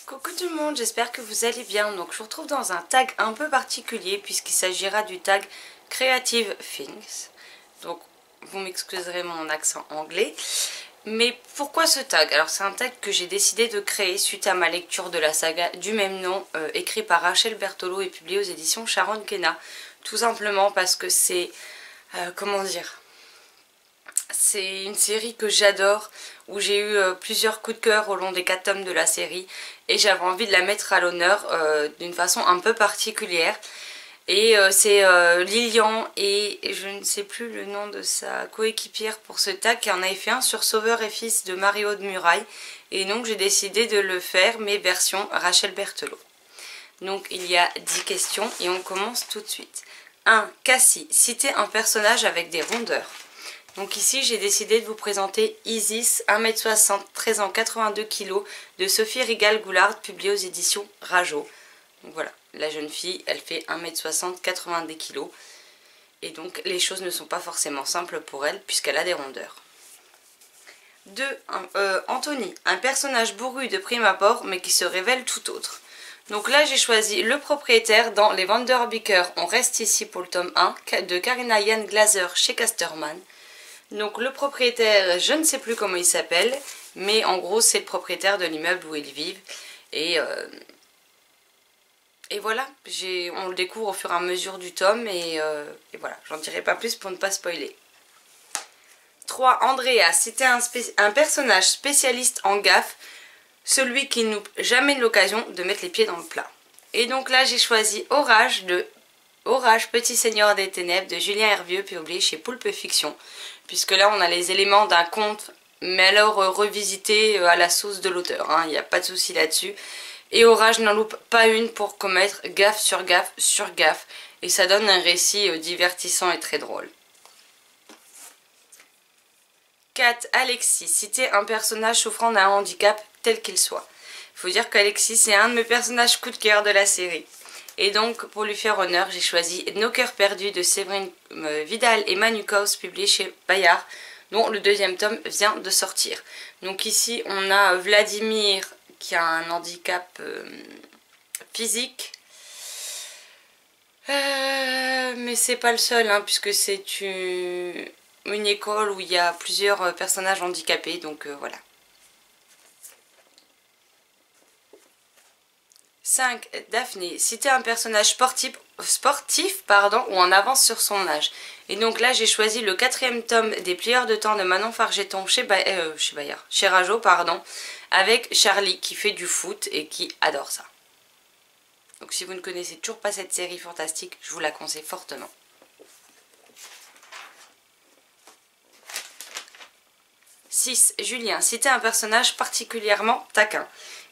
Coucou tout le monde, j'espère que vous allez bien. Donc je vous retrouve dans un tag un peu particulier puisqu'il s'agira du tag Creative Things. Donc vous m'excuserez mon accent anglais. Mais pourquoi ce tag? Alors c'est un tag que j'ai décidé de créer suite à ma lecture de la saga du même nom, écrit par Rachel Berthelot et publié aux éditions Sharon Kenna. Tout simplement parce que c'est, comment dire, c'est une série que j'adore, où j'ai eu plusieurs coups de cœur au long des 4 tomes de la série et j'avais envie de la mettre à l'honneur d'une façon un peu particulière. Et c'est Lilian et je ne sais plus le nom de sa coéquipière pour ce tag qui en avait fait un sur Sauveur et Fils de Mario de Muraille. Et donc j'ai décidé de le faire, mais version Rachel Berthelot. Donc il y a 10 questions et on commence tout de suite. 1. Cassie, citez un personnage avec des rondeurs. Donc ici j'ai décidé de vous présenter Isis, 1m60, 13 ans, 82 kg, de Sophie Rigal-Goulard, publiée aux éditions Rajo. Donc voilà, la jeune fille, elle fait 1m60, 90 kg. Et donc les choses ne sont pas forcément simples pour elle, puisqu'elle a des rondeurs. 2. Anthony, un personnage bourru de prime abord, mais qui se révèle tout autre. Donc là j'ai choisi le propriétaire dans Les Vanderbicker. On reste ici pour le tome 1, de Karina Yann Glaser chez Casterman. Donc le propriétaire, je ne sais plus comment il s'appelle, mais en gros c'est le propriétaire de l'immeuble où ils vivent. Et voilà, on le découvre au fur et à mesure du tome et voilà, j'en dirai pas plus pour ne pas spoiler. 3. Andrea, c'était un personnage spécialiste en gaffe, celui qui n'ouble jamais l'occasion de mettre les pieds dans le plat. Et donc là j'ai choisi Orage, Petit Seigneur des Ténèbres de Julien Hervieux, publié chez Poulpe Fiction. Puisque là on a les éléments d'un conte, mais alors revisité à la sauce de l'auteur, hein, il n'y a pas de souci là-dessus. Et Orage n'en loupe pas une pour commettre gaffe sur gaffe sur gaffe, et ça donne un récit divertissant et très drôle. 4. Alexis, citer un personnage souffrant d'un handicap tel qu'il soit. Il faut dire qu'Alexis c'est un de mes personnages coup de cœur de la série. Et donc, pour lui faire honneur, j'ai choisi Nos cœurs perdus de Séverine Vidal et Manu Kaus, publié chez Bayard, dont le 2e tome vient de sortir. Donc ici, on a Vladimir qui a un handicap physique. Mais c'est pas le seul, hein, puisque c'est une école où il y a plusieurs personnages handicapés, donc voilà. 5. Daphné, citer un personnage sportif ou en avance sur son âge. Et donc là j'ai choisi le 4e tome des Plieurs de temps de Manon Fargeton chez Rajo, avec Charlie qui fait du foot et qui adore ça. Donc si vous ne connaissez toujours pas cette série fantastique, je vous la conseille fortement. 6. Julien, citer un personnage particulièrement taquin.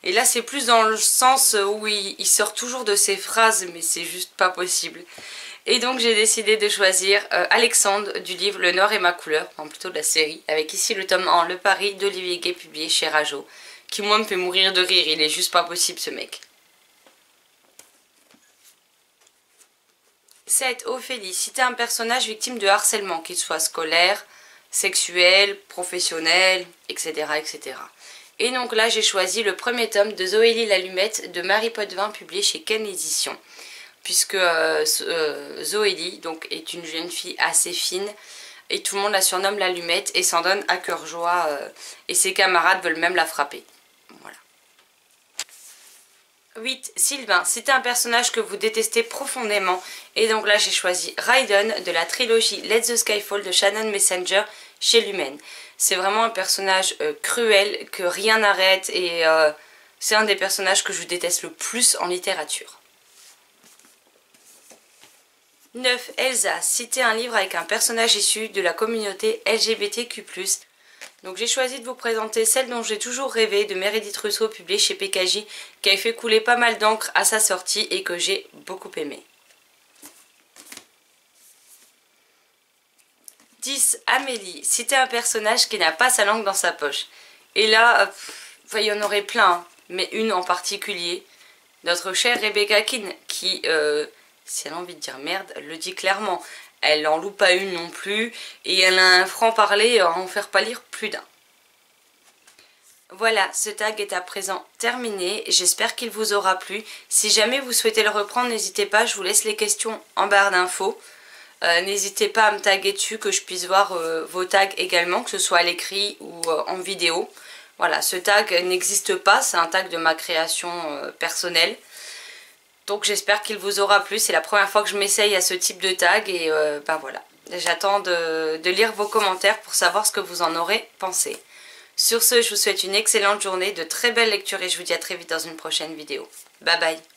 Et là c'est plus dans le sens où il sort toujours de ses phrases, mais c'est juste pas possible. Et donc j'ai décidé de choisir Alexandre du livre Le Nord est ma couleur, enfin plutôt de la série, avec ici le tome 1, Le Paris d'Olivier Gay, publié chez Rajo, qui moi me fait mourir de rire, il est juste pas possible ce mec. 7. Ophélie, citer un personnage victime de harcèlement, qu'il soit scolaire, sexuel, professionnel, etc. etc. Et donc là j'ai choisi le 1er tome de Zoélie l'Allumette de Marie Potvin, publié chez Ken Édition. Puisque Zoélie donc, est une jeune fille assez fine et tout le monde la surnomme l'Allumette et s'en donne à cœur joie et ses camarades veulent même la frapper. Voilà. 8. Sylvain, c'était un personnage que vous détestez profondément et donc là j'ai choisi Raiden de la trilogie Let the Sky Fall de Shannon Messenger chez Lumen. C'est vraiment un personnage cruel que rien n'arrête et c'est un des personnages que je déteste le plus en littérature. 9. Elsa, citer un livre avec un personnage issu de la communauté LGBTQ+. Donc j'ai choisi de vous présenter celle dont j'ai toujours rêvé de Meredith Russo, publiée chez PKJ, qui a fait couler pas mal d'encre à sa sortie et que j'ai beaucoup aimé. 10. Amélie, citer un personnage qui n'a pas sa langue dans sa poche. Et là, il y en aurait plein, hein, mais une en particulier. Notre chère Rebecca Keane, qui, si elle a envie de dire merde, elle le dit clairement. Elle en loupe pas une non plus, et elle a un franc-parler à en faire pâlir plus d'un. Voilà, ce tag est à présent terminé. J'espère qu'il vous aura plu. Si jamais vous souhaitez le reprendre, n'hésitez pas, je vous laisse les questions en barre d'infos. N'hésitez pas à me taguer dessus, que je puisse voir vos tags également, que ce soit à l'écrit ou en vidéo. Voilà, ce tag n'existe pas, c'est un tag de ma création personnelle. Donc j'espère qu'il vous aura plu, c'est la première fois que je m'essaye à ce type de tag et ben voilà. J'attends de lire vos commentaires pour savoir ce que vous en aurez pensé. Sur ce, je vous souhaite une excellente journée, de très belles lectures et je vous dis à très vite dans une prochaine vidéo. Bye bye.